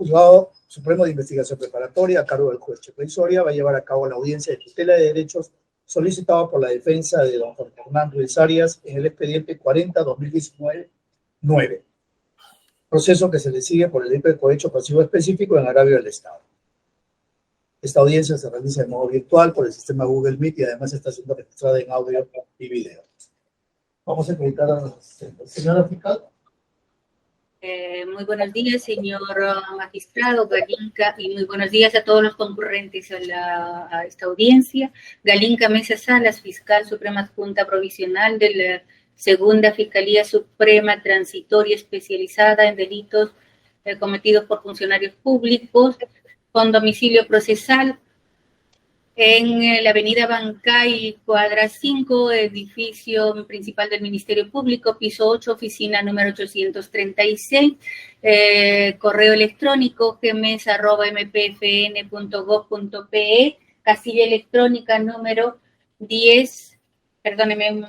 Juzgado Supremo de Investigación Preparatoria, a cargo del juez Chepe Soria, va a llevar a cabo la audiencia de tutela de derechos solicitada por la defensa de don Jorge Hernán Ruiz Arias en el expediente 40-2019-9, proceso que se le sigue por el delito de cohecho pasivo específico en agravio del Estado. Esta audiencia se realiza de modo virtual por el sistema Google Meet y además está siendo registrada en audio y video. Vamos a acreditar a la señora fiscal. Muy buenos días, señor magistrado Galinca, y muy buenos días a todos los concurrentes a esta audiencia. Galinca Mesa Salas, fiscal suprema adjunta provisional de la Segunda Fiscalía Suprema Transitoria Especializada en Delitos cometidos por funcionarios públicos, con domicilio procesal en la avenida Bancay, cuadra 5, edificio principal del Ministerio Público, piso 8, oficina número 836, correo electrónico gmes@mpfn.gov.pe, casilla electrónica número 10, perdóneme,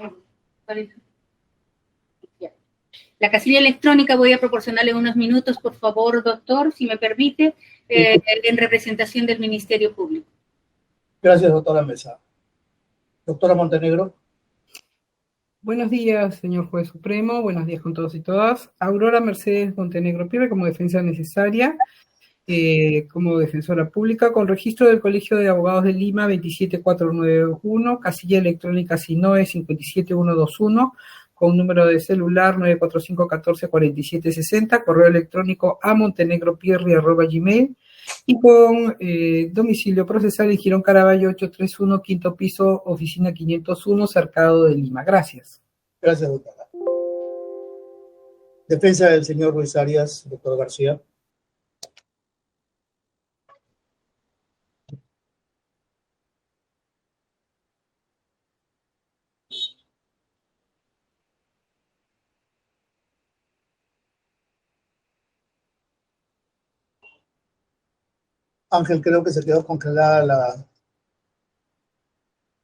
la casilla electrónica voy a proporcionarle unos minutos, por favor, doctor, si me permite, en representación del Ministerio Público. Gracias, doctora Mesa. Doctora Montenegro. Buenos días, señor juez supremo. Buenos días con todos y todas. Aurora Mercedes Montenegro Pibe, como defensa necesaria, como defensora pública, con registro del Colegio de Abogados de Lima 27491, casilla electrónica SINOE 57121, con número de celular 945144760, correo electrónico amontenegropierri@gmail, y con domicilio procesal en Girón Caraballo 831, quinto piso, oficina 501, Cercado de Lima. Gracias. Gracias, doctora. Defensa del señor Ruiz Arias, doctor García. Ángel, creo que se quedó congelada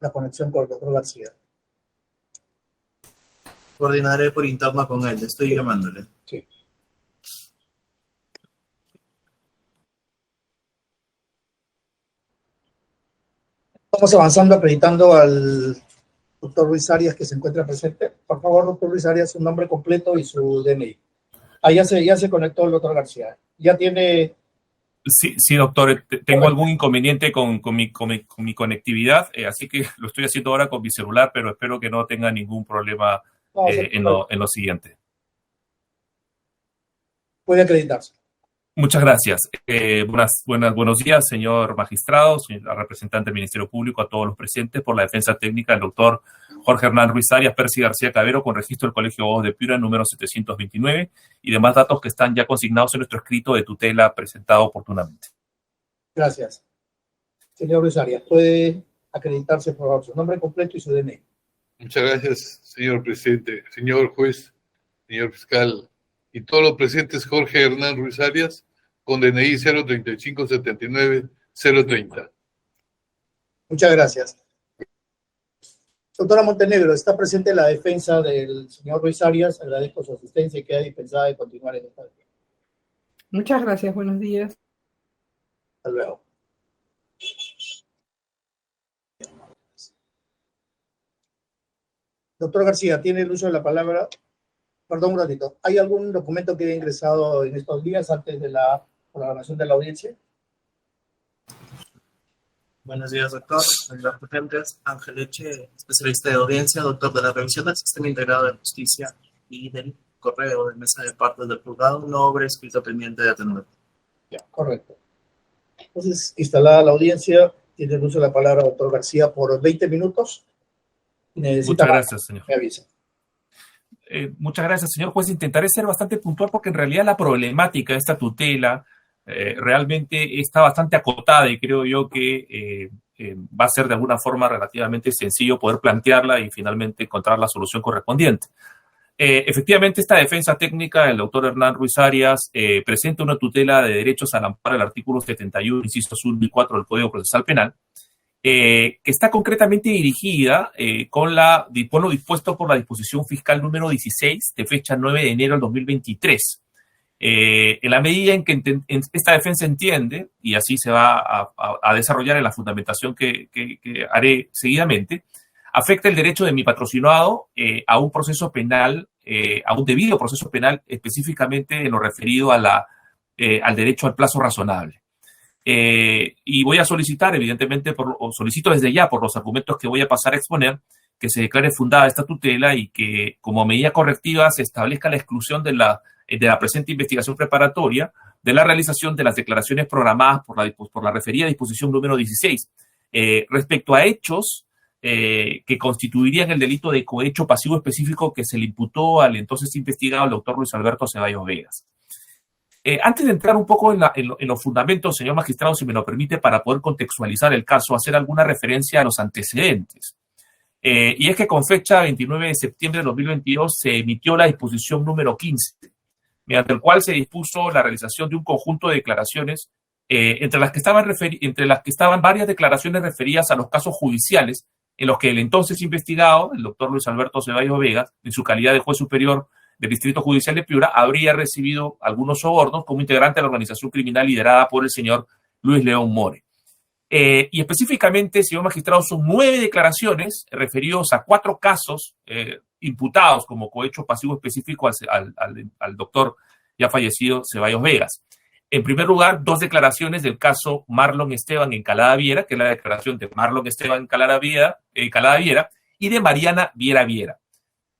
la conexión con el doctor García. Coordinaré por interno con él, estoy llamándole. Sí. Vamos avanzando, acreditando al doctor Ruiz Arias que se encuentra presente. Por favor, doctor Ruiz Arias, su nombre completo y su DNI. Ya se conectó el doctor García. Ya tiene... Sí, doctor, tengo algún inconveniente con mi conectividad, así que lo estoy haciendo ahora con mi celular, pero espero que no tenga ningún problema en lo siguiente. Puede acreditarse. Muchas gracias. Buenos días, señor magistrado, señor representante del Ministerio Público, a todos los presentes, por la defensa técnica del doctor Jorge Hernán Ruiz Arias, Percy García Cabero, con registro del Colegio de Abogados de Piura, número 729, y demás datos que están ya consignados en nuestro escrito de tutela presentado oportunamente. Gracias. Señor Ruiz Arias, puede acreditarse, por favor, su nombre completo y su DNI. Muchas gracias, señor presidente, señor juez, señor fiscal, y todos los presentes. Jorge Hernán Ruiz Arias, con DNI 035-79-030. Muchas gracias. Doctora Montenegro, está presente la defensa del señor Ruiz Arias. Agradezco su asistencia y queda dispensada de continuar en esta defensa. Muchas gracias, buenos días. Hasta luego. Doctor García, ¿tiene el uso de la palabra? Perdón un ratito. ¿Hay algún documento que haya ingresado en estos días antes de la programación de la audiencia? Buenos días, doctor. Señores presentes, Ángel Leche, especialista de audiencia, doctor de la revisión del Sistema Integrado de Justicia y del correo de mesa de partes del juzgado, no obra escrito pendiente de atenuar. Ya, correcto. Entonces, instalada la audiencia, tiene el uso de la palabra doctor García por 20 minutos. Muchas gracias, señor. Me avisa. Muchas gracias, señor juez. Intentaré ser bastante puntual porque en realidad la problemática de esta tutela realmente está bastante acotada y creo yo que va a ser de alguna forma relativamente sencillo poder plantearla y finalmente encontrar la solución correspondiente. Efectivamente, esta defensa técnica del doctor Hernán Ruiz Arias presenta una tutela de derechos al amparo del artículo 71, incisos 1 y 4 del Código Procesal Penal, que está concretamente con lo dispuesto por la disposición fiscal número 16 de fecha 9 de enero del 2023. En la medida en que esta defensa entiende, y así se va a desarrollar en la fundamentación que haré seguidamente, afecta el derecho de mi patrocinado a un proceso penal, a un debido proceso penal, específicamente en lo referido al derecho al plazo razonable. Y voy a solicitar, evidentemente, solicito desde ya, por los argumentos que voy a pasar a exponer, que se declare fundada esta tutela y que, como medida correctiva, se establezca la exclusión de la presente investigación preparatoria de la realización de las declaraciones programadas por la referida disposición número 16 respecto a hechos que constituirían el delito de cohecho pasivo específico que se le imputó al entonces investigado, el doctor Luis Alberto Ceballos Vegas. Antes de entrar un poco en los fundamentos, señor magistrado, si me lo permite, para poder contextualizar el caso, hacer alguna referencia a los antecedentes. Y es que con fecha 29 de septiembre de 2022 se emitió la disposición número 15, mediante el cual se dispuso la realización de un conjunto de declaraciones, entre las que estaban varias declaraciones referidas a los casos judiciales en los que el entonces investigado, el doctor Luis Alberto Ceballos Vegas, en su calidad de juez superior del Distrito Judicial de Piura, habría recibido algunos sobornos como integrante de la organización criminal liderada por el señor Luis León More. Y específicamente, señor magistrado, son 9 declaraciones referidos a 4 casos imputados como cohecho pasivo específico al doctor ya fallecido Ceballos Vegas. En primer lugar, 2 declaraciones del caso Marlon Esteban en Calada Viera, que es la declaración de Marlon Esteban en Calada Viera, y de Mariana Viera Viera.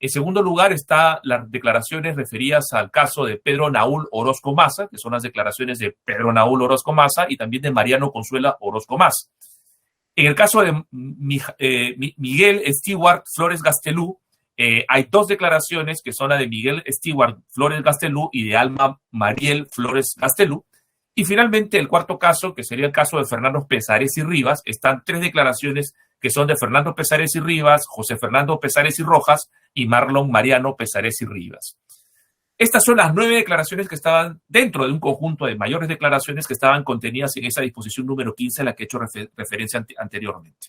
En segundo lugar, están las declaraciones referidas al caso de Pedro Naúl Orozco Maza, que son las declaraciones de Pedro Naúl Orozco Maza y también de Mariano Consuela Orozco Maza. En el caso de Miguel Stewart Flores Gastelú, hay 2 declaraciones que son la de Miguel Stewart Flores Gastelú y de Alma Mariel Flores Gastelú. Y finalmente, el cuarto caso, que sería el caso de Fernando Pesares y Rivas, están 3 declaraciones que son de Fernando Pesares y Rivas, José Fernando Pesares y Rojas y Marlon Mariano Pesares y Rivas. Estas son las 9 declaraciones que estaban dentro de un conjunto de mayores declaraciones que estaban contenidas en esa disposición número 15 a la que he hecho referencia anteriormente.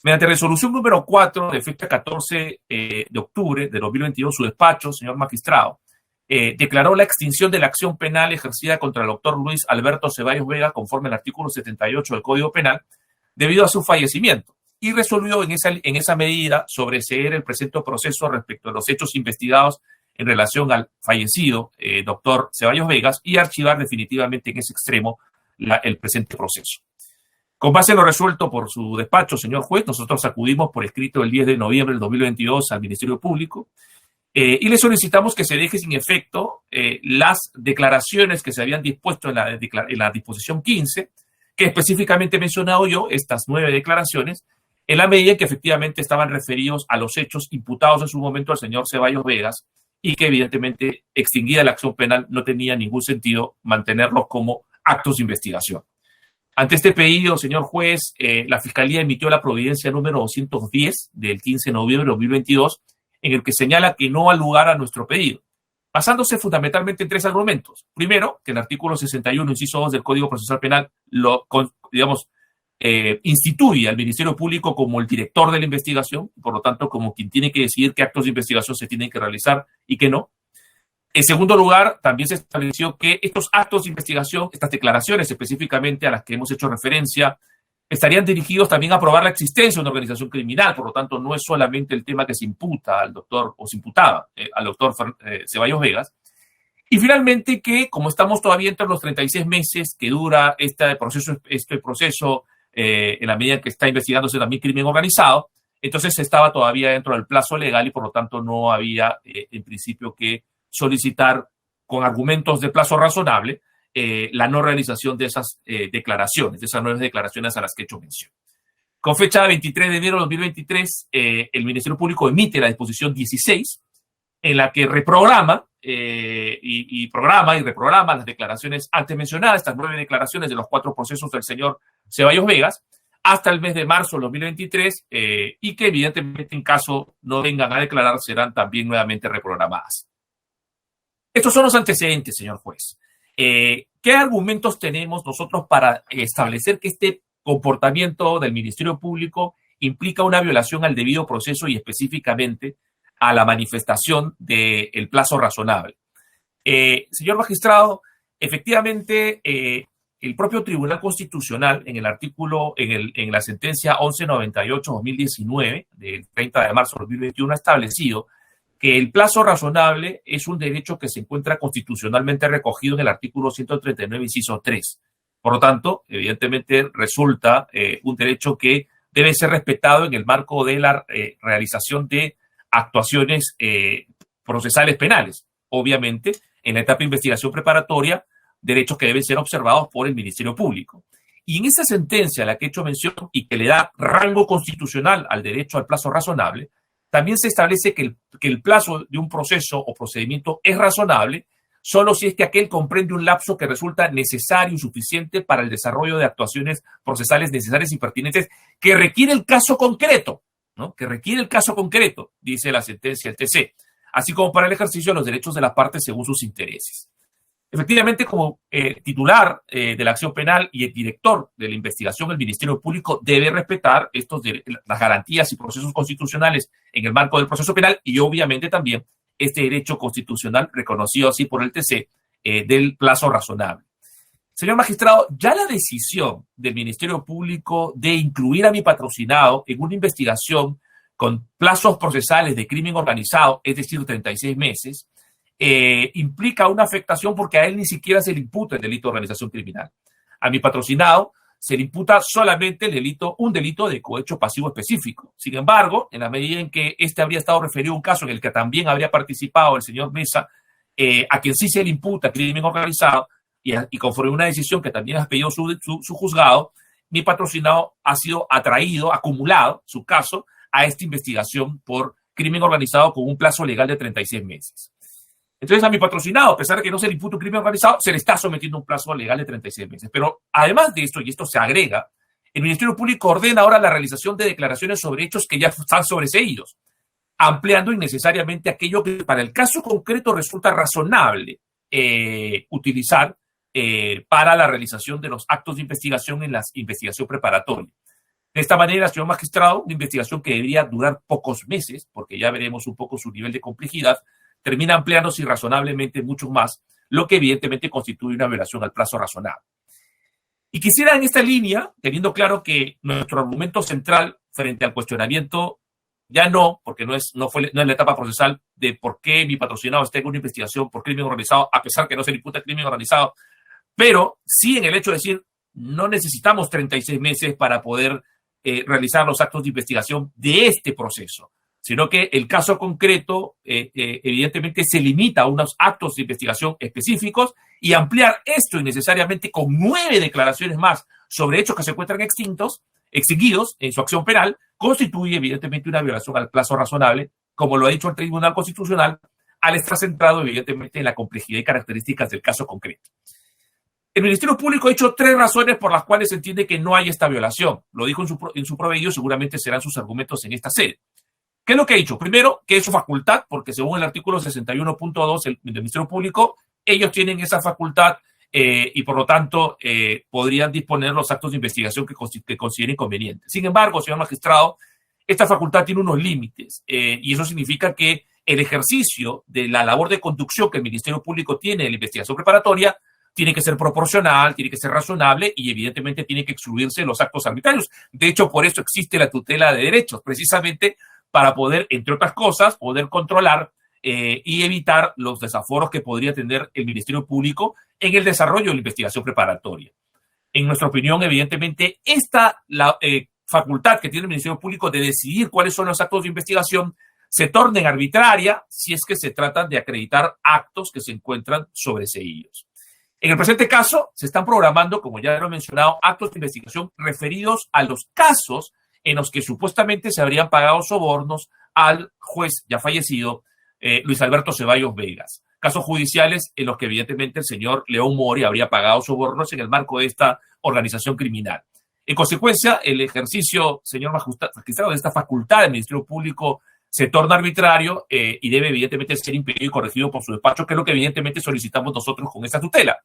Mediante resolución número 4 de fecha 14 de octubre de 2022, su despacho, señor magistrado, declaró la extinción de la acción penal ejercida contra el doctor Luis Alberto Ceballos Vega conforme al artículo 78 del Código Penal debido a su fallecimiento y resolvió en esa medida sobreseer el presente proceso respecto a los hechos investigados en relación al fallecido doctor Ceballos Vegas y archivar definitivamente en ese extremo el presente proceso. Con base en lo resuelto por su despacho, señor juez, nosotros acudimos por escrito el 10 de noviembre del 2022 al Ministerio Público y le solicitamos que se deje sin efecto las declaraciones que se habían dispuesto en la disposición 15, que específicamente he mencionado yo, estas 9 declaraciones, en la medida en que efectivamente estaban referidos a los hechos imputados en su momento al señor Ceballos Vegas y que evidentemente extinguida la acción penal no tenía ningún sentido mantenerlos como actos de investigación. Ante este pedido, señor juez, la Fiscalía emitió la providencia número 210 del 15 de noviembre de 2022, en el que señala que no ha lugar a nuestro pedido, basándose fundamentalmente en 3 argumentos. Primero, que el artículo 61, inciso 2 del Código Procesal Penal instituye al Ministerio Público como el director de la investigación, por lo tanto, como quien tiene que decidir qué actos de investigación se tienen que realizar y qué no. En segundo lugar, también se estableció que estos actos de investigación, estas declaraciones específicamente a las que hemos hecho referencia, estarían dirigidos también a probar la existencia de una organización criminal, por lo tanto, no es solamente el tema que se imputa al doctor, o se imputaba al doctor Ceballos Vegas. Y finalmente que, como estamos todavía entre los 36 meses que dura este proceso en la medida en que está investigándose también crimen organizado, entonces estaba todavía dentro del plazo legal y por lo tanto no había en principio que solicitar con argumentos de plazo razonable la no realización de esas declaraciones, de esas 9 declaraciones a las que he hecho mención. Con fecha 23 de enero de 2023, el Ministerio Público emite la disposición 16, en la que reprograma y programa y reprograma las declaraciones antes mencionadas, estas 9 declaraciones de los 4 procesos del señor Ceballos Vegas, hasta el mes de marzo de 2023, y que evidentemente en caso no vengan a declarar serán también nuevamente reprogramadas. Estos son los antecedentes, señor juez. ¿Qué argumentos tenemos nosotros para establecer que este comportamiento del Ministerio Público implica una violación al debido proceso y específicamente a la manifestación del plazo razonable? Señor magistrado, efectivamente, el propio Tribunal Constitucional, en la sentencia 1198-2019, del 30 de marzo de 2021, ha establecido que el plazo razonable es un derecho que se encuentra constitucionalmente recogido en el artículo 139, inciso 3. Por lo tanto, evidentemente resulta un derecho que debe ser respetado en el marco de la realización de actuaciones procesales penales. Obviamente, en la etapa de investigación preparatoria, derechos que deben ser observados por el Ministerio Público. Y en esa sentencia a la que he hecho mención y que le da rango constitucional al derecho al plazo razonable, también se establece que el plazo de un proceso o procedimiento es razonable solo si es que aquel comprende un lapso que resulta necesario y suficiente para el desarrollo de actuaciones procesales necesarias y pertinentes que requiere el caso concreto, ¿no? Que requiere el caso concreto, dice la sentencia del TC, así como para el ejercicio de los derechos de las partes según sus intereses. Efectivamente, como titular de la acción penal y el director de la investigación, el Ministerio Público debe respetar las garantías y procesos constitucionales en el marco del proceso penal y obviamente también este derecho constitucional reconocido así por el TC del plazo razonable. Señor magistrado, ya la decisión del Ministerio Público de incluir a mi patrocinado en una investigación con plazos procesales de crimen organizado, es decir, 36 meses, implica una afectación porque a él ni siquiera se le imputa el delito de organización criminal. A mi patrocinado se le imputa solamente un delito de cohecho pasivo específico. Sin embargo, en la medida en que este habría estado referido a un caso en el que también habría participado el señor Mesa, a quien sí se le imputa crimen organizado y conforme a una decisión que también ha pedido su juzgado, mi patrocinado ha sido acumulado su caso a esta investigación por crimen organizado con un plazo legal de 36 meses. Entonces, a mi patrocinado, a pesar de que no se le imputa un crimen organizado, se le está sometiendo a un plazo legal de 36 meses. Pero además de esto, y esto se agrega, el Ministerio Público ordena ahora la realización de declaraciones sobre hechos que ya están sobreseídos, ampliando innecesariamente aquello que para el caso concreto resulta razonable utilizar para la realización de los actos de investigación en la investigación preparatoria. De esta manera, señor magistrado, una investigación que debería durar pocos meses, porque ya veremos un poco su nivel de complejidad, termina ampliándose irrazonablemente mucho más, lo que evidentemente constituye una violación al plazo razonable. Y quisiera en esta línea, teniendo claro que nuestro argumento central frente al cuestionamiento, ya no, porque no es la etapa procesal de por qué mi patrocinado está en una investigación por crimen organizado, a pesar que no se le imputa crimen organizado, pero sí en el hecho de decir, no necesitamos 36 meses para poder realizar los actos de investigación de este proceso, sino que el caso concreto evidentemente se limita a unos actos de investigación específicos y ampliar esto innecesariamente con 9 declaraciones más sobre hechos que se encuentran extinguidos en su acción penal, constituye evidentemente una violación al plazo razonable, como lo ha dicho el Tribunal Constitucional, al estar centrado evidentemente en la complejidad y características del caso concreto. El Ministerio Público ha hecho 3 razones por las cuales se entiende que no hay esta violación. Lo dijo en su proveedor, seguramente serán sus argumentos en esta sede. ¿Qué es lo que ha dicho? Primero, que es su facultad, porque según el artículo 61.2 del Ministerio Público, ellos tienen esa facultad y por lo tanto podrían disponer los actos de investigación que consideren convenientes. Sin embargo, señor magistrado, esta facultad tiene unos límites y eso significa que el ejercicio de la labor de conducción que el Ministerio Público tiene en la investigación preparatoria tiene que ser proporcional, tiene que ser razonable y evidentemente tiene que excluirse los actos arbitrarios. De hecho, por eso existe la tutela de derechos, precisamente para poder, entre otras cosas, poder controlar y evitar los desaforos que podría tener el Ministerio Público en el desarrollo de la investigación preparatoria. En nuestra opinión, evidentemente, la facultad que tiene el Ministerio Público de decidir cuáles son los actos de investigación se torna arbitraria si es que se tratan de acreditar actos que se encuentran sobreseídos. En el presente caso, se están programando, como ya lo he mencionado, actos de investigación referidos a los casos en los que supuestamente se habrían pagado sobornos al juez ya fallecido, Luis Alberto Ceballos Vegas. Casos judiciales en los que evidentemente el señor León Mori habría pagado sobornos en el marco de esta organización criminal. En consecuencia, el ejercicio, señor magistrado, de esta facultad del Ministerio Público se torna arbitrario y debe evidentemente ser impedido y corregido por su despacho, que es lo que evidentemente solicitamos nosotros con esta tutela.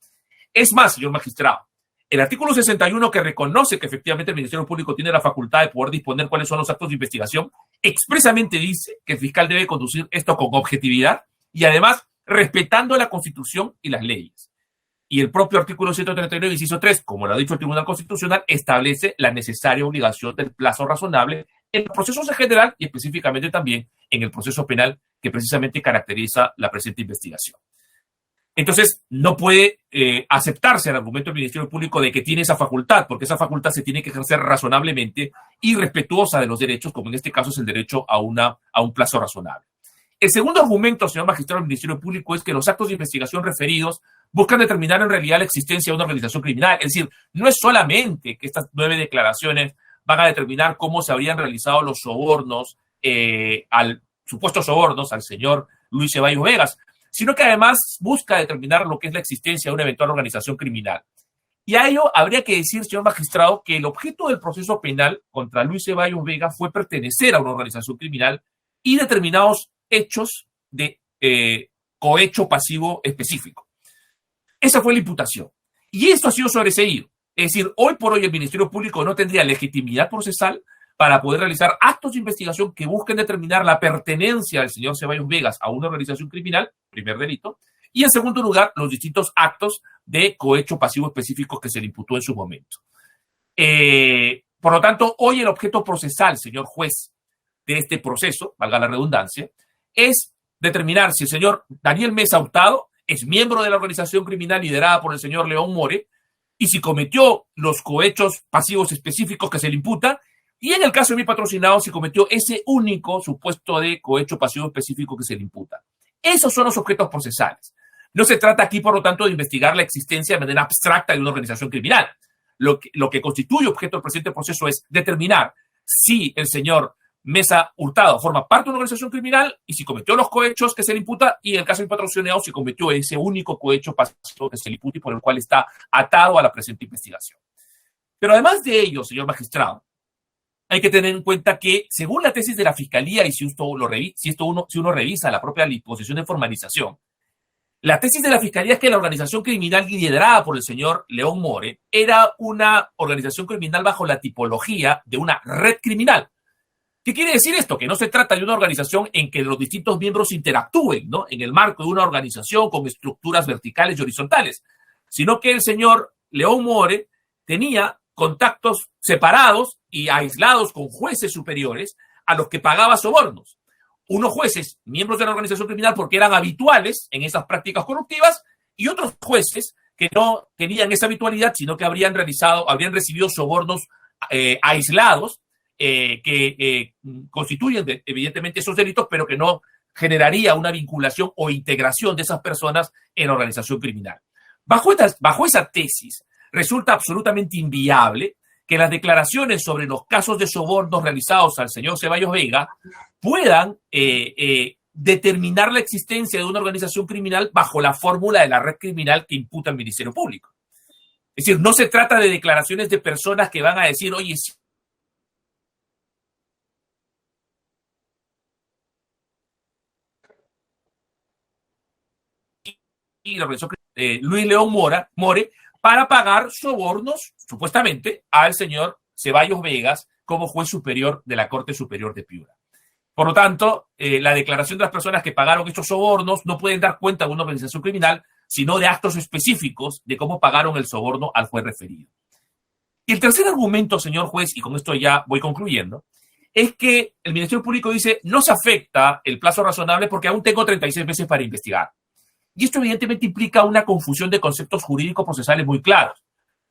Es más, señor magistrado, el artículo 61, que reconoce que efectivamente el Ministerio Público tiene la facultad de poder disponer cuáles son los actos de investigación, expresamente dice que el fiscal debe conducir esto con objetividad y además respetando la Constitución y las leyes. Y el propio artículo 139, inciso 3, como lo ha dicho el Tribunal Constitucional, establece la necesaria obligación del plazo razonable en los procesos en general y específicamente también en el proceso penal que precisamente caracteriza la presente investigación. Entonces, no puede aceptarse el argumento del Ministerio Público de que tiene esa facultad, porque esa facultad se tiene que ejercer razonablemente y respetuosa de los derechos, como en este caso es el derecho a un plazo razonable. El segundo argumento, señor magistrado del Ministerio Público, es que los actos de investigación referidos buscan determinar en realidad la existencia de una organización criminal. Es decir, no es solamente que estas 9 declaraciones van a determinar cómo se habrían realizado los sobornos, supuestos sobornos al señor Luis Ceballos Vegas, sino que además busca determinar lo que es la existencia de una eventual organización criminal. Y a ello habría que decir, señor magistrado, que el objeto del proceso penal contra Luis Ceballos Vega fue pertenecer a una organización criminal y determinados hechos de cohecho pasivo específico. Esa fue la imputación. Y esto ha sido sobreseído. Es decir, hoy por hoy el Ministerio Público no tendría legitimidad procesal para poder realizar actos de investigación que busquen determinar la pertenencia del señor Ceballos Vegas a una organización criminal, primer delito, y en segundo lugar, los distintos actos de cohecho pasivo específico que se le imputó en su momento. Por lo tanto, hoy el objeto procesal, señor juez, de este proceso, valga la redundancia, es determinar si el señor Daniel Mesa Hurtado es miembro de la organización criminal liderada por el señor León More y si cometió los cohechos pasivos específicos que se le imputa y en el caso de mi patrocinado si cometió ese único supuesto de cohecho pasivo específico que se le imputa. Esos son los objetos procesales. No se trata aquí, por lo tanto, de investigar la existencia de manera abstracta de una organización criminal. Lo que constituye objeto del presente proceso es determinar si el señor Mesa Hurtado forma parte de una organización criminal y si cometió los cohechos que se le imputa y en el caso del patrocinado si cometió ese único cohecho pasivo que se le imputa y por el cual está atado a la presente investigación. Pero además de ello, señor magistrado, hay que tener en cuenta que según la tesis de la Fiscalía y si uno revisa la propia disposición de formalización, la tesis de la Fiscalía es que la organización criminal liderada por el señor León More era una organización criminal bajo la tipología de una red criminal. ¿Qué quiere decir esto? Que no se trata de una organización en que los distintos miembros interactúen, ¿no? En el marco de una organización con estructuras verticales y horizontales, sino que el señor León More tenía contactos separados y aislados con jueces superiores a los que pagaba sobornos. Unos jueces, miembros de la organización criminal porque eran habituales en esas prácticas corruptivas y otros jueces que no tenían esa habitualidad, sino que habrían recibido sobornos aislados que constituyen evidentemente esos delitos, pero que no generaría una vinculación o integración de esas personas en la organización criminal. Bajo esa tesis, resulta absolutamente inviable que las declaraciones sobre los casos de sobornos realizados al señor Ceballos Vega puedan determinar la existencia de una organización criminal bajo la fórmula de la red criminal que imputa el Ministerio Público. Es decir, no se trata de declaraciones de personas que van a decir, oye, y la organización Luis León More para pagar sobornos, supuestamente, al señor Ceballos Vegas como juez superior de la Corte Superior de Piura. Por lo tanto, la declaración de las personas que pagaron estos sobornos no pueden dar cuenta de una organización criminal, sino de actos específicos de cómo pagaron el soborno al juez referido. Y el tercer argumento, señor juez, y con esto ya voy concluyendo, es que el Ministerio Público dice no se afecta el plazo razonable porque aún tengo 36 meses para investigar. Y esto evidentemente implica una confusión de conceptos jurídicos procesales muy claros.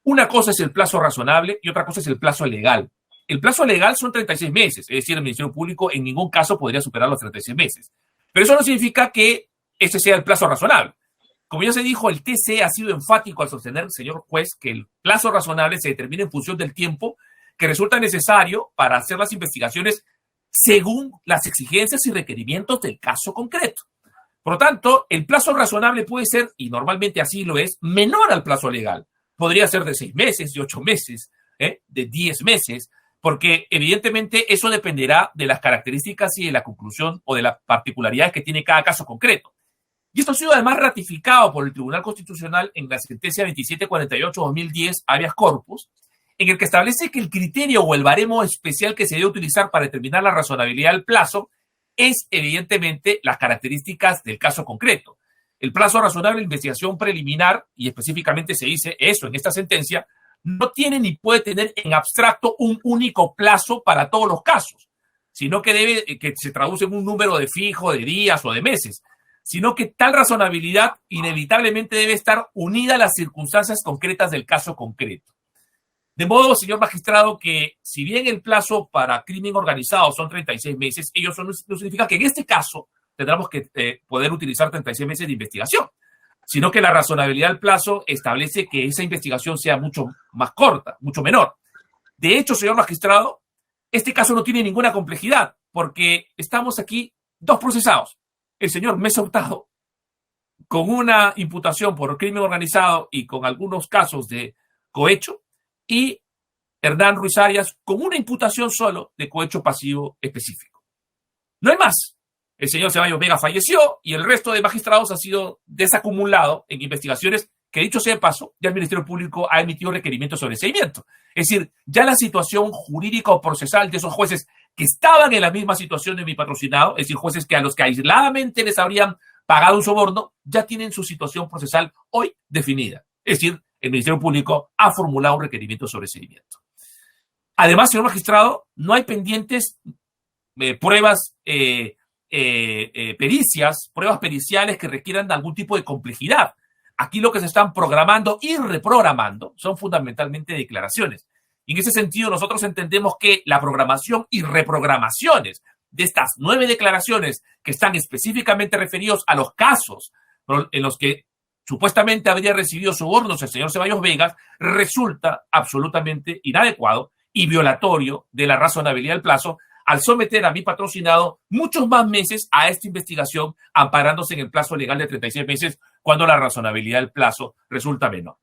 Una cosa es el plazo razonable y otra cosa es el plazo legal. El plazo legal son 36 meses, es decir, el Ministerio Público en ningún caso podría superar los 36 meses. Pero eso no significa que ese sea el plazo razonable. Como ya se dijo, el TC ha sido enfático al sostener, señor juez, que el plazo razonable se determina en función del tiempo que resulta necesario para hacer las investigaciones según las exigencias y requerimientos del caso concreto. Por lo tanto, el plazo razonable puede ser, y normalmente así lo es, menor al plazo legal. Podría ser de 6 meses, de 8 meses, de 10 meses, porque evidentemente eso dependerá de las características y de la conclusión o de las particularidades que tiene cada caso concreto. Y esto ha sido además ratificado por el Tribunal Constitucional en la sentencia 2748-2010, habeas corpus, en el que establece que el criterio o el baremo especial que se debe utilizar para determinar la razonabilidad del plazo es evidentemente las características del caso concreto. el plazo razonable de investigación preliminar, y específicamente se dice eso en esta sentencia, no tiene ni puede tener en abstracto un único plazo para todos los casos, sino que se traduce en un número de fijo, de días o de meses, sino que tal razonabilidad inevitablemente debe estar unida a las circunstancias concretas del caso concreto. De modo, señor magistrado, que si bien el plazo para crimen organizado son 36 meses, ello no significa que en este caso tendremos que poder utilizar 36 meses de investigación, sino que la razonabilidad del plazo establece que esa investigación sea mucho más corta, mucho menor. De hecho, señor magistrado, este caso no tiene ninguna complejidad, porque estamos aquí dos procesados. El señor Mesa Hurtado, con una imputación por crimen organizado y con algunos casos de cohecho, y Hernán Ruiz Arias, con una imputación solo de cohecho pasivo específico. No hay más. El señor Ceballos Vega falleció y el resto de magistrados ha sido desacumulado en investigaciones que, dicho sea de paso, ya el Ministerio Público ha emitido requerimientos sobre seguimiento. Es decir, ya la situación jurídica o procesal de esos jueces que estaban en la misma situación de mi patrocinado, es decir, jueces que a los que aisladamente les habrían pagado un soborno, ya tienen su situación procesal hoy definida. Es decir, el Ministerio Público ha formulado un requerimiento sobre seguimiento. Además, señor magistrado, no hay pendientes pruebas pruebas periciales que requieran de algún tipo de complejidad. Aquí lo que se están programando y reprogramando son fundamentalmente declaraciones. Y en ese sentido, nosotros entendemos que la programación y reprogramaciones de estas 9 declaraciones que están específicamente referidos a los casos en los que supuestamente habría recibido sobornos el señor Ceballos Vegas, resulta absolutamente inadecuado y violatorio de la razonabilidad del plazo, al someter a mi patrocinado muchos más meses a esta investigación, amparándose en el plazo legal de 36 meses, cuando la razonabilidad del plazo resulta menor.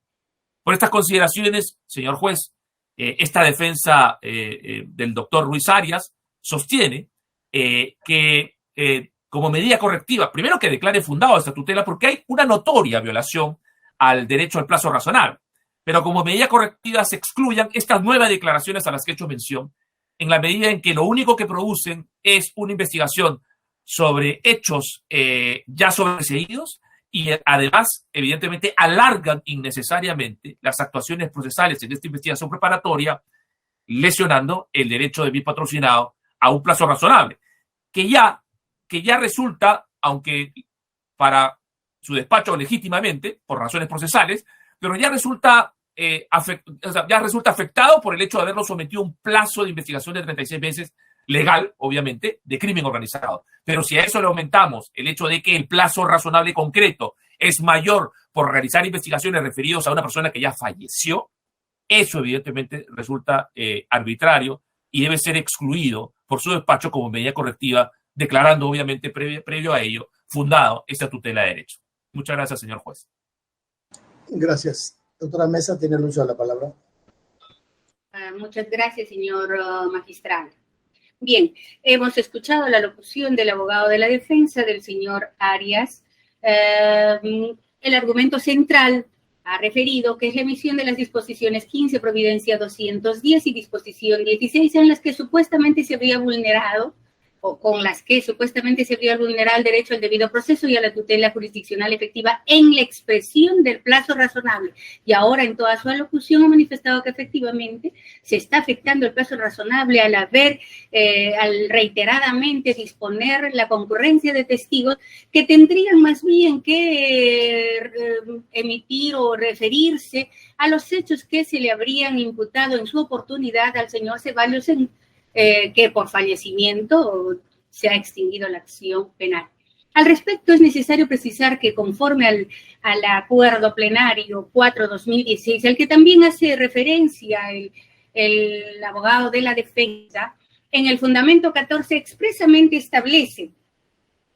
Por estas consideraciones, señor juez, esta defensa del doctor Ruiz Arias sostiene que como medida correctiva, primero que declare fundado esta tutela porque hay una notoria violación al derecho al plazo razonable, pero como medida correctiva se excluyan estas 9 declaraciones a las que he hecho mención, en la medida en que lo único que producen es una investigación sobre hechos ya sobreseídos y además, evidentemente, alargan innecesariamente las actuaciones procesales en esta investigación preparatoria, lesionando el derecho de mi patrocinado a un plazo razonable, que ya resulta, aunque para su despacho legítimamente, por razones procesales, pero ya resulta afectado por el hecho de haberlo sometido a un plazo de investigación de 36 meses, legal, obviamente, de crimen organizado. Pero si a eso le aumentamos el hecho de que el plazo razonable concreto es mayor por realizar investigaciones referidas a una persona que ya falleció, eso evidentemente resulta arbitrario y debe ser excluido por su despacho como medida correctiva, declarando obviamente previo a ello fundado esta tutela de derecho. Muchas gracias, señor juez. Gracias. Doctora Mesa, tiene el uso de la palabra. Muchas gracias, señor magistrado. Bien, hemos escuchado la locución del abogado de la defensa, del señor Arias. El argumento central ha referido que es la emisión de las disposiciones 15, providencia 210 y disposición 16, en las que supuestamente se habría vulnerado o con las que supuestamente se habría vulnerado el derecho al debido proceso y a la tutela jurisdiccional efectiva en la expresión del plazo razonable. Y ahora, en toda su alocución, ha manifestado que efectivamente se está afectando el plazo razonable al al reiteradamente disponer la concurrencia de testigos que tendrían más bien que emitir o referirse a los hechos que se le habrían imputado en su oportunidad al señor Ceballos que por fallecimiento se ha extinguido la acción penal. Al respecto, es necesario precisar que conforme al acuerdo plenario 4-2016, al que también hace referencia el abogado de la defensa, en el fundamento 14 expresamente establece: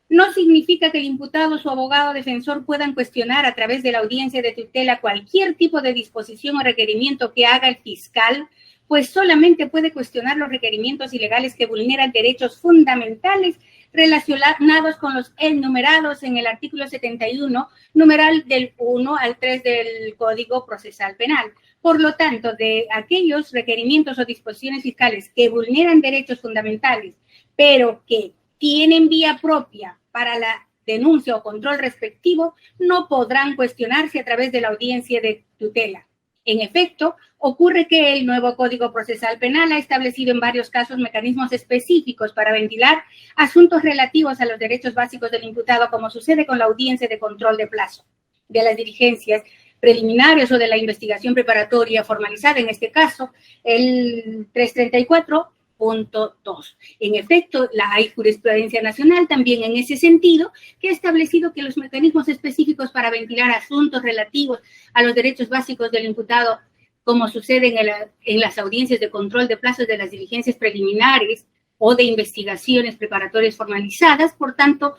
no significa que el imputado o su abogado defensor puedan cuestionar a través de la audiencia de tutela cualquier tipo de disposición o requerimiento que haga el fiscal, pues solamente puede cuestionar los requerimientos ilegales que vulneran derechos fundamentales relacionados con los enumerados en el artículo 71, numeral del 1 al 3 del Código Procesal Penal. Por lo tanto, de aquellos requerimientos o disposiciones fiscales que vulneran derechos fundamentales, pero que tienen vía propia para la denuncia o control respectivo no podrán cuestionarse a través de la audiencia de tutela. En efecto, ocurre que el nuevo Código Procesal Penal ha establecido en varios casos mecanismos específicos para ventilar asuntos relativos a los derechos básicos del imputado, como sucede con la audiencia de control de plazo de las diligencias preliminares o de la investigación preparatoria formalizada, en este caso, el 334.2. En efecto, hay jurisprudencia nacional también en ese sentido, que ha establecido que los mecanismos específicos para ventilar asuntos relativos a los derechos básicos del imputado, como sucede en las audiencias de control de plazos de las diligencias preliminares o de investigaciones preparatorias formalizadas, por tanto,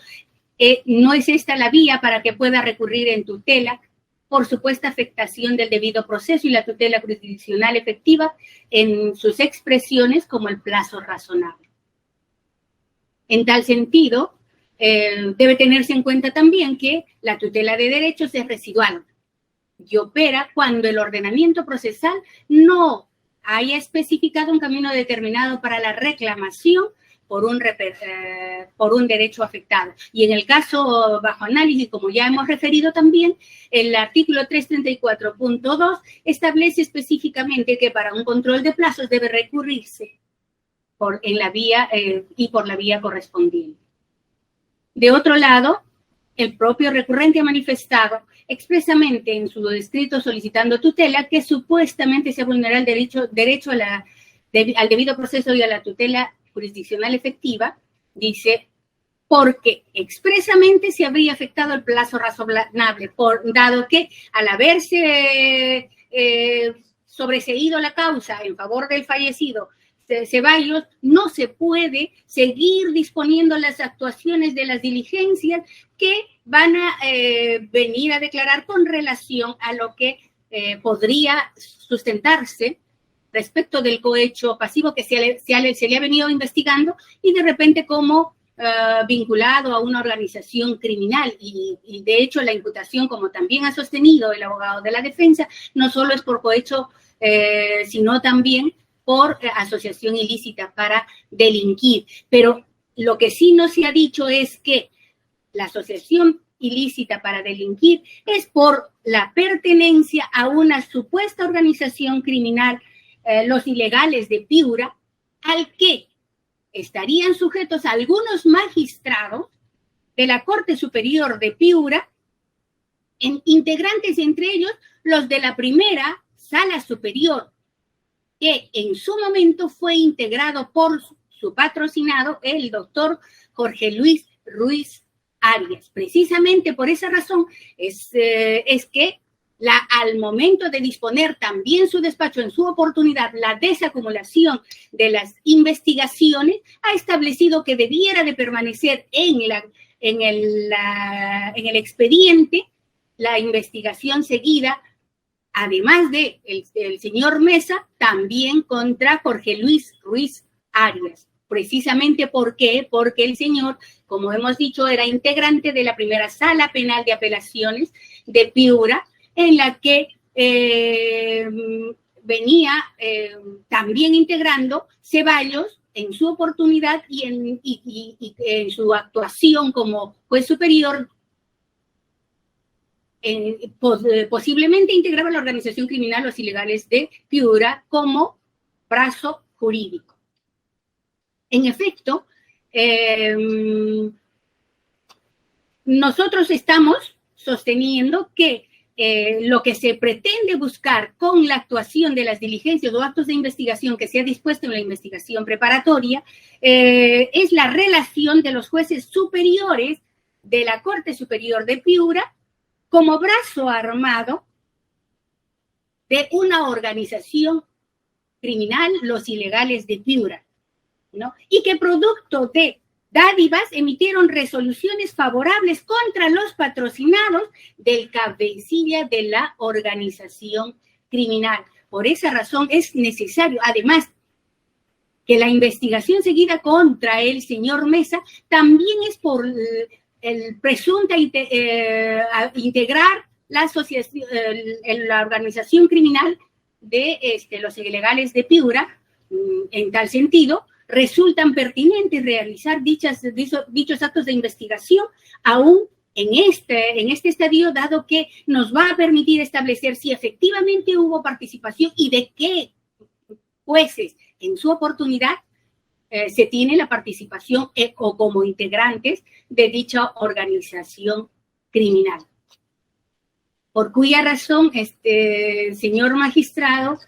no es esta la vía para que pueda recurrir en tutela por supuesta afectación del debido proceso y la tutela jurisdiccional efectiva en sus expresiones como el plazo razonable. En tal sentido, debe tenerse en cuenta también que la tutela de derechos es residual y opera cuando el ordenamiento procesal no haya especificado un camino determinado para la reclamación por un derecho afectado. Y en el caso bajo análisis, como ya hemos referido también, el artículo 334.2 establece específicamente que para un control de plazos debe recurrirse por la vía correspondiente. De otro lado, el propio recurrente ha manifestado expresamente en su escrito solicitando tutela que supuestamente se vulnera el derecho al debido proceso y a la tutela jurisdiccional efectiva, dice, porque expresamente se habría afectado el plazo razonable, dado que al haberse sobreseído la causa en favor del fallecido Ceballos, no se puede seguir disponiendo las actuaciones de las diligencias que van a venir a declarar con relación a lo que podría sustentarse respecto del cohecho pasivo que se le ha venido investigando y de repente como vinculado a una organización criminal. Y de hecho la imputación, como también ha sostenido el abogado de la defensa, no solo es por cohecho, sino también por asociación ilícita para delinquir. Pero lo que sí no se ha dicho es que la asociación ilícita para delinquir es por la pertenencia a una supuesta organización criminal, los ilegales de Piura, al que estarían sujetos algunos magistrados de la Corte Superior de Piura, integrantes entre ellos los de la primera Sala Superior, que en su momento fue integrado por su patrocinado, el doctor Jorge Luis Ruiz Arias. Precisamente por esa razón es que al momento de disponer también su despacho en su oportunidad la desacumulación de las investigaciones, ha establecido que debiera de permanecer en el expediente la investigación seguida, además de el señor Mesa, también contra Jorge Luis Ruiz Arias. Precisamente ¿por qué? Porque el señor, como hemos dicho, era integrante de la primera Sala Penal de Apelaciones de Piura, en la que venía también integrando Ceballos en su oportunidad y en su actuación como juez superior. Posiblemente integraba la organización criminal Los Ilegales de Piura como brazo jurídico. En efecto, nosotros estamos sosteniendo que lo que se pretende buscar con la actuación de las diligencias o actos de investigación que se ha dispuesto en la investigación preparatoria es la relación de los jueces superiores de la Corte Superior de Piura como brazo armado de una organización criminal, Los Ilegales de Piura, ¿no? Y que producto de dádivas emitieron resoluciones favorables contra los patrocinados del cabecilla de la organización criminal. Por esa razón es necesario, además, que la investigación seguida contra el señor Mesa también es por el presunto integrar la asociación, la organización criminal de los Ilegales de Piura, en tal sentido, resultan pertinentes realizar dichos actos de investigación aún en este estadio, dado que nos va a permitir establecer si efectivamente hubo participación y de qué jueces en su oportunidad se tiene la participación o como integrantes de dicha organización criminal. Por cuya razón, señor magistrado,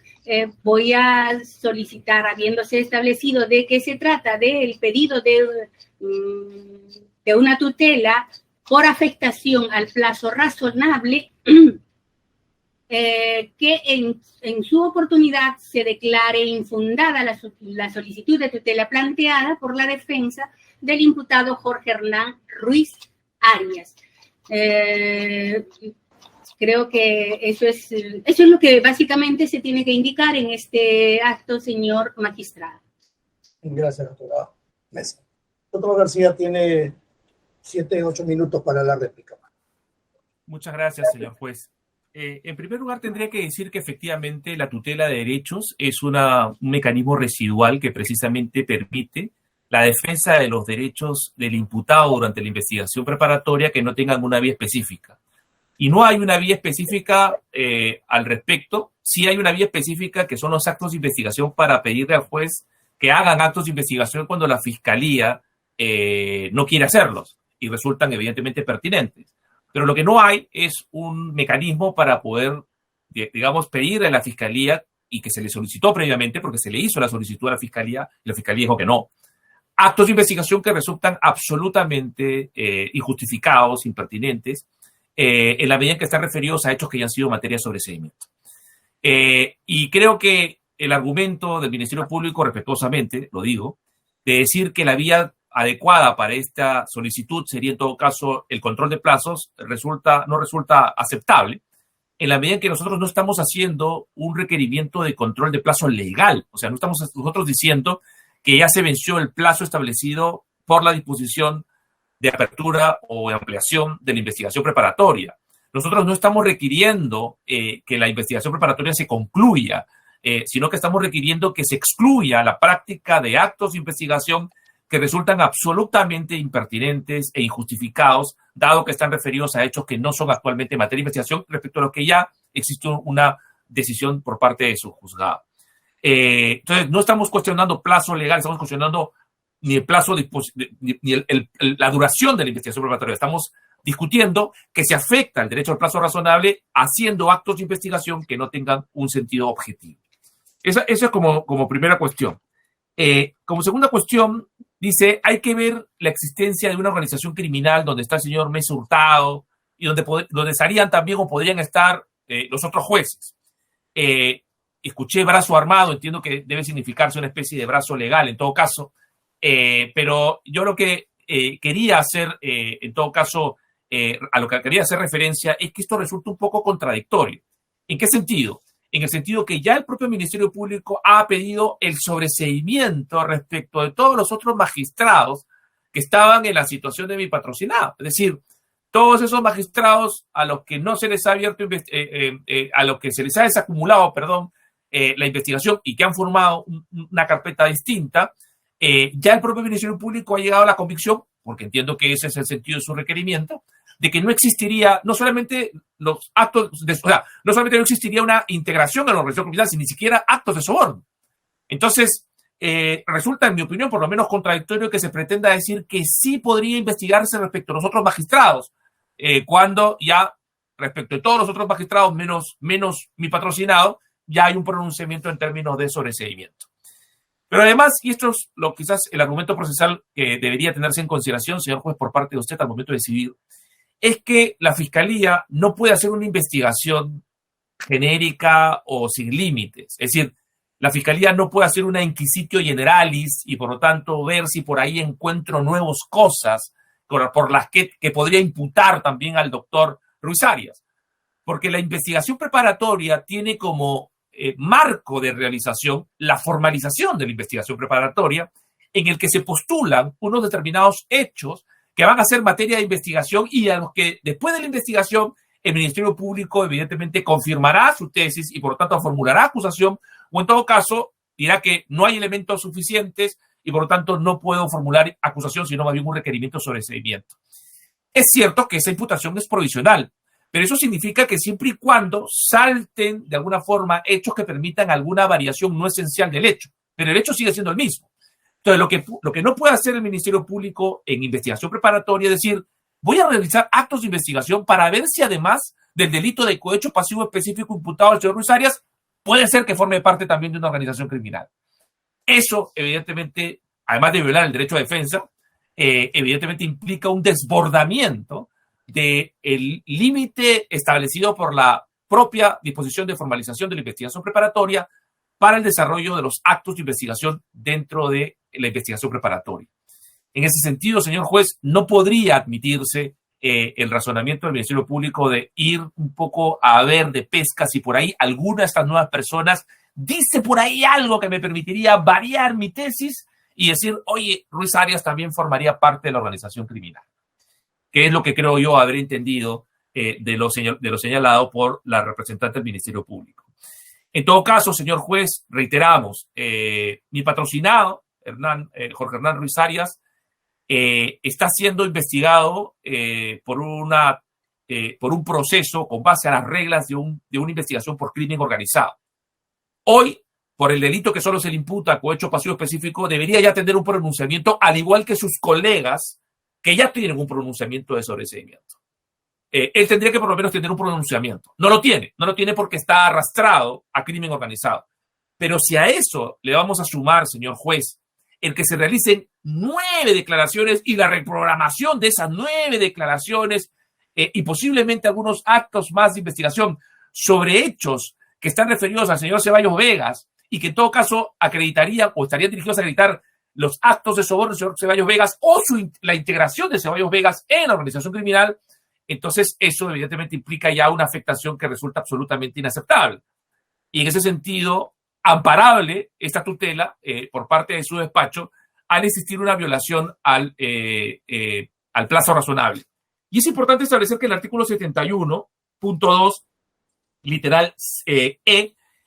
voy a solicitar, habiéndose establecido de que se trata del pedido de una tutela por afectación al plazo razonable, que en su oportunidad se declare infundada la solicitud de tutela planteada por la defensa del imputado Jorge Hernán Ruiz Arias. Creo que eso es lo que básicamente se tiene que indicar en este acto, señor magistrado. Gracias, doctora Mesa. Doctor García tiene 7-8 minutos para la réplica. Muchas gracias, señor juez. En primer lugar, tendría que decir que efectivamente la tutela de derechos es un mecanismo residual que precisamente permite la defensa de los derechos del imputado durante la investigación preparatoria que no tengan una vía específica. Y no hay una vía específica al respecto. Sí hay una vía específica que son los actos de investigación para pedirle al juez que hagan actos de investigación cuando la fiscalía no quiere hacerlos y resultan evidentemente pertinentes. Pero lo que no hay es un mecanismo para poder, digamos, pedirle a la fiscalía, y que se le solicitó previamente porque se le hizo la solicitud a la fiscalía y la fiscalía dijo que no, actos de investigación que resultan absolutamente injustificados, impertinentes, en la medida en que están referidos a hechos que ya han sido materia de sobreseimiento. Y creo que el argumento del Ministerio Público, respetuosamente, lo digo, de decir que la vía adecuada para esta solicitud sería en todo caso el control de plazos, no resulta aceptable, en la medida en que nosotros no estamos haciendo un requerimiento de control de plazo legal. O sea, no estamos nosotros diciendo que ya se venció el plazo establecido por la disposición de apertura o de ampliación de la investigación preparatoria. Nosotros no estamos requiriendo que la investigación preparatoria se concluya, sino que estamos requiriendo que se excluya la práctica de actos de investigación que resultan absolutamente impertinentes e injustificados, dado que están referidos a hechos que no son actualmente materia de investigación respecto a los que ya existe una decisión por parte de su juzgado. Entonces, no estamos cuestionando plazo legal, estamos cuestionando ni el plazo, ni la duración de la investigación preparatoria. Estamos discutiendo que se afecta el derecho al plazo razonable haciendo actos de investigación que no tengan un sentido objetivo. Esa es como primera cuestión. Como segunda cuestión, dice, hay que ver la existencia de una organización criminal donde está el señor Mesa Hurtado y donde estarían también o podrían estar los otros jueces. Escuché brazo armado, entiendo que debe significarse una especie de brazo legal en todo caso, pero yo lo que quería hacer, en todo caso, a lo que quería hacer referencia es que esto resulta un poco contradictorio. ¿En qué sentido? En el sentido que ya el propio Ministerio Público ha pedido el sobreseimiento respecto de todos los otros magistrados que estaban en la situación de mi patrocinado. Es decir, todos esos magistrados a los que no se les ha abierto, a los que se les ha desacumulado, la investigación y que han formado una carpeta distinta, ya el propio Ministerio Público ha llegado a la convicción, porque entiendo que ese es el sentido de su requerimiento, de que no existiría, no solamente los actos, no solamente no existiría una integración en la organización criminal, sino ni siquiera actos de soborno. Entonces, resulta, en mi opinión, por lo menos contradictorio que se pretenda decir que sí podría investigarse respecto a los otros magistrados, cuando ya, respecto de todos los otros magistrados, menos mi patrocinado, ya hay un pronunciamiento en términos de sobreseimiento. Pero además, y esto es quizás el argumento procesal que debería tenerse en consideración, señor juez, por parte de usted al momento de decidir, es que la Fiscalía no puede hacer una investigación genérica o sin límites. Es decir, la Fiscalía no puede hacer una inquisitio generalis y, por lo tanto, ver si por ahí encuentro nuevas cosas por las que podría imputar también al doctor Ruiz Arias. Porque la investigación preparatoria tiene como marco de realización la formalización de la investigación preparatoria, en el que se postulan unos determinados hechos que van a ser materia de investigación y a los que después de la investigación el Ministerio Público evidentemente confirmará su tesis y por lo tanto formulará acusación o en todo caso dirá que no hay elementos suficientes y por lo tanto no puedo formular acusación, sino más bien un requerimiento sobre seguimiento. Es cierto que esa imputación es provisional, pero eso significa que siempre y cuando salten de alguna forma hechos que permitan alguna variación no esencial del hecho, pero el hecho sigue siendo el mismo. Entonces, lo que no puede hacer el Ministerio Público en investigación preparatoria es decir, voy a realizar actos de investigación para ver si además del delito de cohecho pasivo específico imputado al señor Ruiz Arias, puede ser que forme parte también de una organización criminal. Eso, evidentemente, además de violar el derecho a defensa, evidentemente implica un desbordamiento del límite establecido por la propia disposición de formalización de la investigación preparatoria para el desarrollo de los actos de investigación dentro de la investigación preparatoria. En ese sentido, señor juez, no podría admitirse el razonamiento del Ministerio Público de ir un poco a ver de pesca si por ahí alguna de estas nuevas personas dice por ahí algo que me permitiría variar mi tesis y decir, oye, Ruiz Arias también formaría parte de la organización criminal, que es lo que creo yo haber entendido de lo señalado por la representante del Ministerio Público. En todo caso, señor juez, reiteramos, mi patrocinado, Jorge Hernán Ruiz Arias, está siendo investigado por un proceso con base a las reglas de una investigación por crimen organizado. Hoy, por el delito que solo se le imputa cohecho pasivo específico, debería ya tener un pronunciamiento, al igual que sus colegas que ya tienen un pronunciamiento de sobreseimiento. Él tendría que por lo menos tener un pronunciamiento. No lo tiene porque está arrastrado a crimen organizado. Pero si a eso le vamos a sumar, señor juez, el que se realicen 9 declaraciones y la reprogramación de esas 9 declaraciones y posiblemente algunos actos más de investigación sobre hechos que están referidos al señor Ceballos Vegas y que en todo caso acreditarían o estarían dirigidos a acreditar los actos de soborno del señor Ceballos Vegas o la integración de Ceballos Vegas en la organización criminal, entonces eso evidentemente implica ya una afectación que resulta absolutamente inaceptable. Y en ese sentido, amparable esta tutela por parte de su despacho al existir una violación al plazo razonable. Y es importante establecer que el artículo 71.2, literal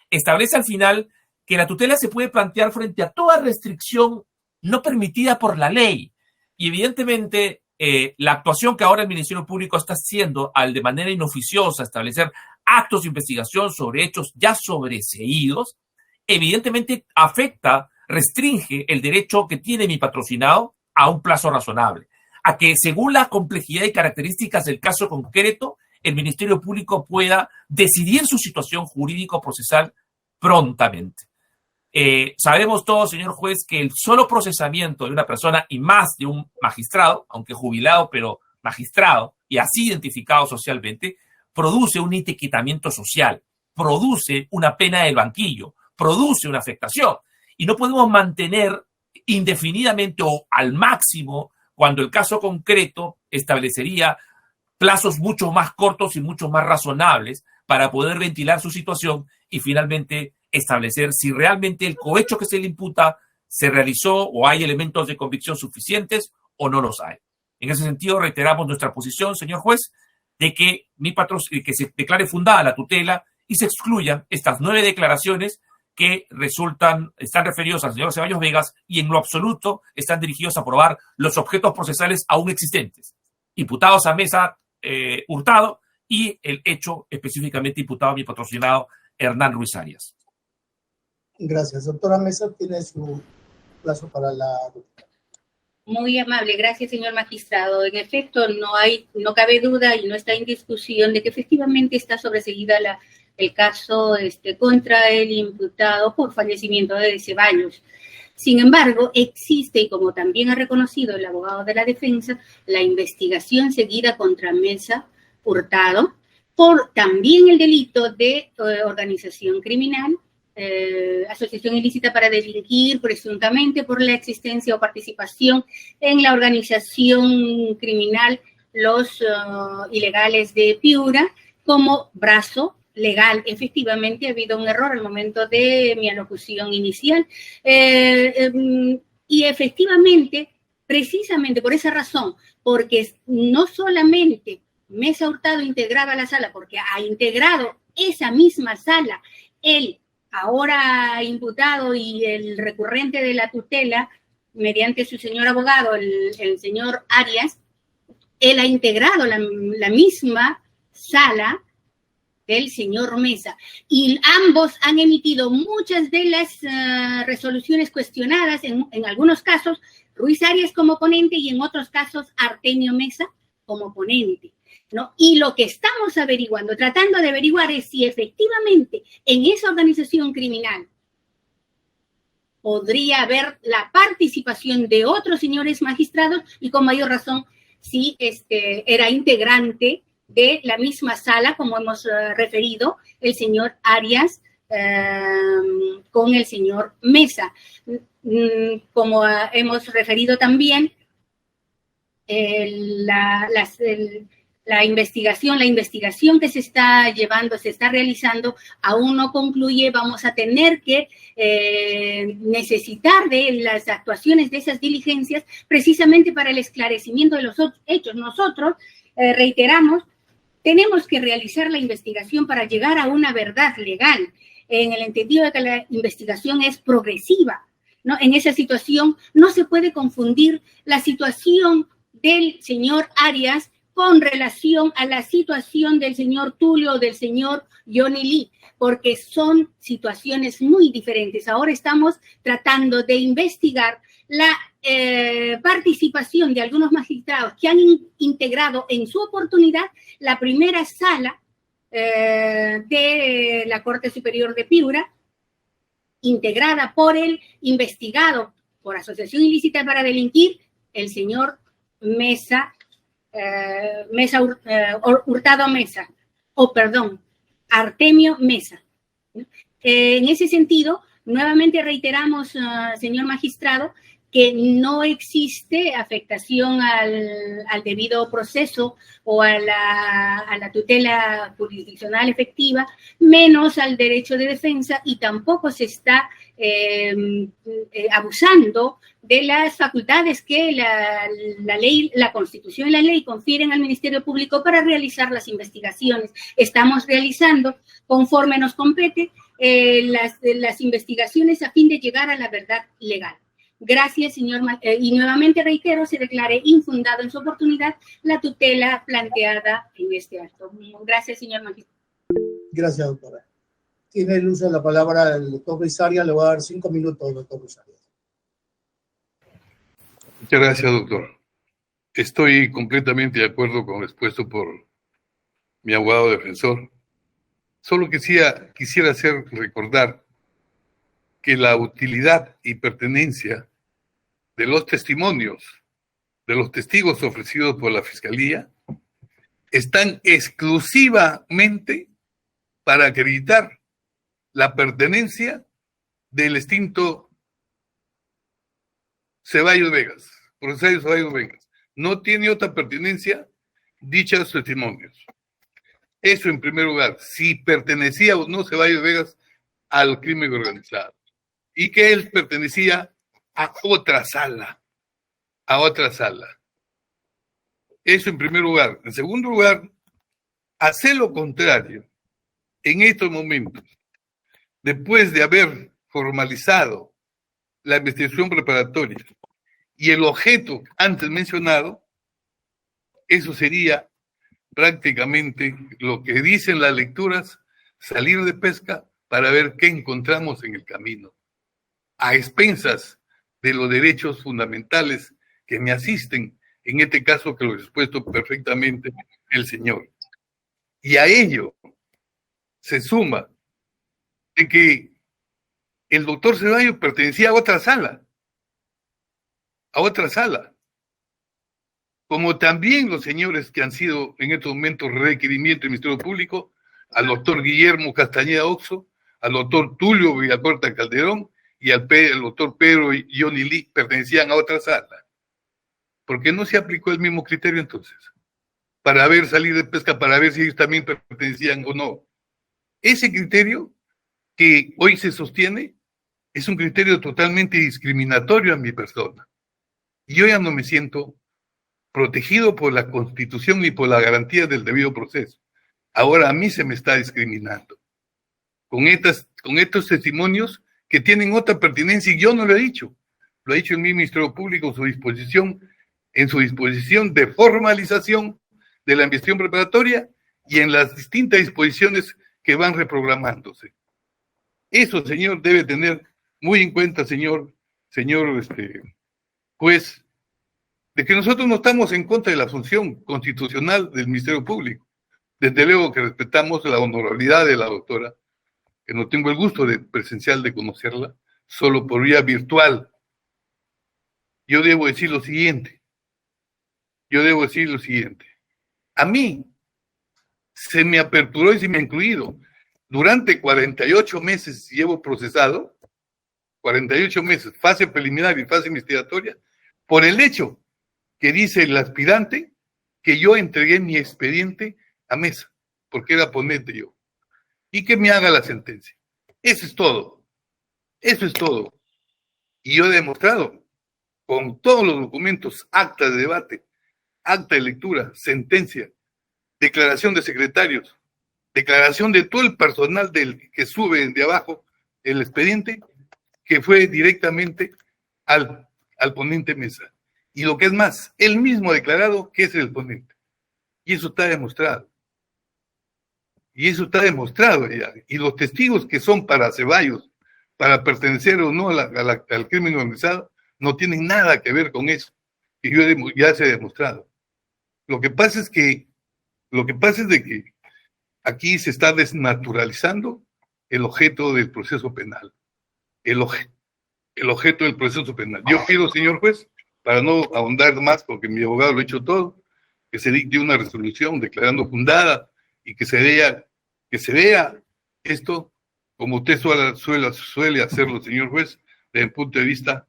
establece al final que la tutela se puede plantear frente a toda restricción no permitida por la ley. Y evidentemente la actuación que ahora el Ministerio Público está haciendo al de manera inoficiosa establecer actos de investigación sobre hechos ya sobreseídos, evidentemente afecta, restringe el derecho que tiene mi patrocinado a un plazo razonable, a que según la complejidad y características del caso concreto, el Ministerio Público pueda decidir su situación jurídico-procesal prontamente. Sabemos todos, señor juez, que el solo procesamiento de una persona y más de un magistrado, aunque jubilado, pero magistrado y así identificado socialmente, produce un etiquetamiento social, produce una pena del banquillo, produce una afectación. Y no podemos mantener indefinidamente o al máximo cuando el caso concreto establecería plazos mucho más cortos y mucho más razonables para poder ventilar su situación y finalmente establecer si realmente el cohecho que se le imputa se realizó o hay elementos de convicción suficientes o no los hay. En ese sentido, reiteramos nuestra posición, señor juez, de que que se declare fundada la tutela y se excluyan estas 9 declaraciones que están referidos al señor Ceballos Vegas y en lo absoluto están dirigidos a probar los objetos procesales aún existentes, imputados a Mesa Hurtado y el hecho específicamente imputado a mi patrocinado Hernán Ruiz Arias. Gracias. Doctora Mesa, tiene su plazo para la... Muy amable, gracias, señor magistrado. En efecto, no cabe duda y no está en discusión de que efectivamente está sobreseída el caso contra el imputado por fallecimiento de Ceballos. Sin embargo, existe, y como también ha reconocido el abogado de la defensa, la investigación seguida contra Mesa Hurtado por también el delito de organización criminal, asociación ilícita para delinquir, presuntamente por la existencia o participación en la organización criminal Los Ilegales de Piura, como brazo legal. Efectivamente, ha habido un error al momento de mi alocución inicial. Y efectivamente, precisamente por esa razón, porque no solamente Mesa Hurtado integraba la sala, porque ha integrado esa misma sala el ahora imputado y el recurrente de la tutela, mediante su señor abogado, el señor Arias, él ha integrado la misma sala del señor Mesa, y ambos han emitido muchas de las resoluciones cuestionadas, en algunos casos Ruiz Arias como ponente y en otros casos Artemio Mesa como ponente, ¿no? Y lo que estamos averiguando, tratando de averiguar, es si efectivamente en esa organización criminal podría haber la participación de otros señores magistrados, y con mayor razón si era integrante de la misma sala, como hemos referido, el señor Arias con el señor Mesa. Como hemos referido también, la investigación que se está realizando, aún no concluye. Vamos a tener que necesitar de las actuaciones de esas diligencias precisamente para el esclarecimiento de los hechos. Nosotros, reiteramos, tenemos que realizar la investigación para llegar a una verdad legal, en el entendido de que la investigación es progresiva, ¿no? En esa situación no se puede confundir la situación del señor Arias con relación a la situación del señor Tulio o del señor Johnny Lee, porque son situaciones muy diferentes. Ahora estamos tratando de investigar la participación de algunos magistrados que han integrado en su oportunidad la primera sala de la Corte Superior de Piura, integrada por el investigado por asociación ilícita para delinquir, el señor Artemio Mesa. En ese sentido, nuevamente reiteramos, señor magistrado, que no existe afectación al debido proceso o a la tutela jurisdiccional efectiva, menos al derecho de defensa, y tampoco se está abusando de las facultades que la ley, la Constitución y la ley confieren al Ministerio Público para realizar las investigaciones. Estamos realizando, conforme nos compete, las investigaciones a fin de llegar a la verdad legal. Gracias, señor. Y nuevamente reitero, se declare infundado en su oportunidad la tutela planteada en este acto. Gracias, señor magistrado. Gracias, doctora. Tiene el uso de la palabra el doctor Ruiz Arias. Le voy a dar 5 minutos, doctor Ruiz Arias. Muchas gracias, doctor. Estoy completamente de acuerdo con lo expuesto por mi abogado defensor. Solo quisiera hacer recordar que la utilidad y pertenencia de los testimonios, de los testigos ofrecidos por la Fiscalía, están exclusivamente para acreditar la pertenencia del extinto Ceballos Vegas, procesario Ceballos Vegas. No tiene otra pertenencia dichos testimonios. Eso en primer lugar, si pertenecía o no Ceballos Vegas al crimen organizado, y que él pertenecía a otra sala, Eso en primer lugar. En segundo lugar, hacer lo contrario en estos momentos, después de haber formalizado la investigación preparatoria y el objeto antes mencionado, eso sería prácticamente lo que dicen las lecturas, salir de pesca para ver qué encontramos en el camino, a expensas de los derechos fundamentales que me asisten, en este caso que lo ha expuesto perfectamente el señor. Y a ello se suma de que el doctor Ceballos pertenecía a otra sala, como también los señores que han sido en estos momentos requerimiento del Ministerio Público, al doctor Guillermo Castañeda Oxo, al doctor Tulio Villacorta Calderón y al doctor Pedro y Johnny Lee, pertenecían a otra sala. ¿Por qué no se aplicó el mismo criterio entonces? Para ver salir de pesca, para ver si ellos también pertenecían o no. Ese criterio que hoy se sostiene es un criterio totalmente discriminatorio a mi persona. Y yo ya no me siento protegido por la Constitución y por la garantía del debido proceso. Ahora a mí se me está discriminando con estos testimonios que tienen otra pertinencia, y yo no lo he dicho. lo ha dicho el Ministerio Público en su disposición de formalización de la investigación preparatoria y en las distintas disposiciones que van reprogramándose. Eso, señor, debe tener muy en cuenta, señor juez, de que nosotros no estamos en contra de la función constitucional del Ministerio Público. Desde luego que respetamos la honorabilidad de la doctora, que no tengo el gusto de presencial de conocerla, solo por vía virtual. Yo debo decir lo siguiente. A mí se me aperturó y se me ha incluido. Durante 48 meses llevo procesado, 48 meses, fase preliminar y fase investigatoria, por el hecho que dice el aspirante que yo entregué mi expediente a mesa, porque era ponente yo, y que me haga la sentencia. Eso es todo. Y yo he demostrado, con todos los documentos, acta de debate, acta de lectura, sentencia, declaración de secretarios, declaración de todo el personal que sube de abajo el expediente, que fue directamente al ponente Mesa. Y lo que es más, él mismo ha declarado que es el ponente. Y eso está demostrado. Ya. Y los testigos que son para Ceballos, para pertenecer o no al crimen organizado, no tienen nada que ver con eso. Y ya se ha demostrado. Lo que pasa es de que aquí se está desnaturalizando el objeto del proceso penal. El objeto del proceso penal. Yo pido, señor juez, para no ahondar más, porque mi abogado lo ha hecho todo, que se dicte una resolución declarando fundada y que se vea esto como usted suele hacerlo, señor juez, desde el punto de vista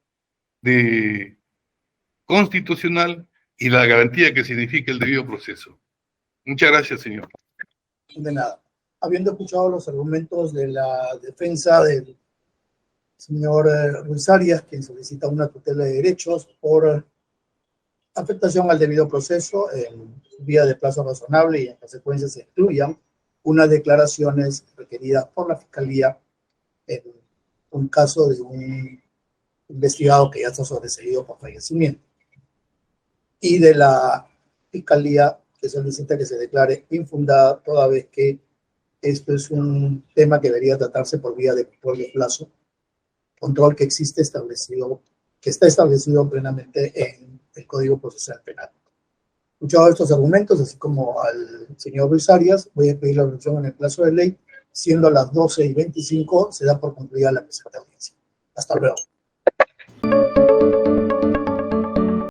de constitucional y la garantía que significa el debido proceso. Muchas gracias, señor. De nada. Habiendo escuchado los argumentos de la defensa del señor Ruiz Arias, quien solicita una tutela de derechos por afectación al debido proceso en vía de plazo razonable y en consecuencia se incluyan unas declaraciones requeridas por la Fiscalía en un caso de un investigado que ya está sobreseído por fallecimiento, y de la Fiscalía que solicita que se declare infundada toda vez que esto es un tema que debería tratarse por vía de control de plazo, control que está establecido plenamente en el Código Procesal Penal. Escuchado estos argumentos, así como al señor Ruiz Arias, voy a pedir la resolución en el plazo de ley, siendo las 12:25, se da por concluida la presente audiencia. Hasta luego.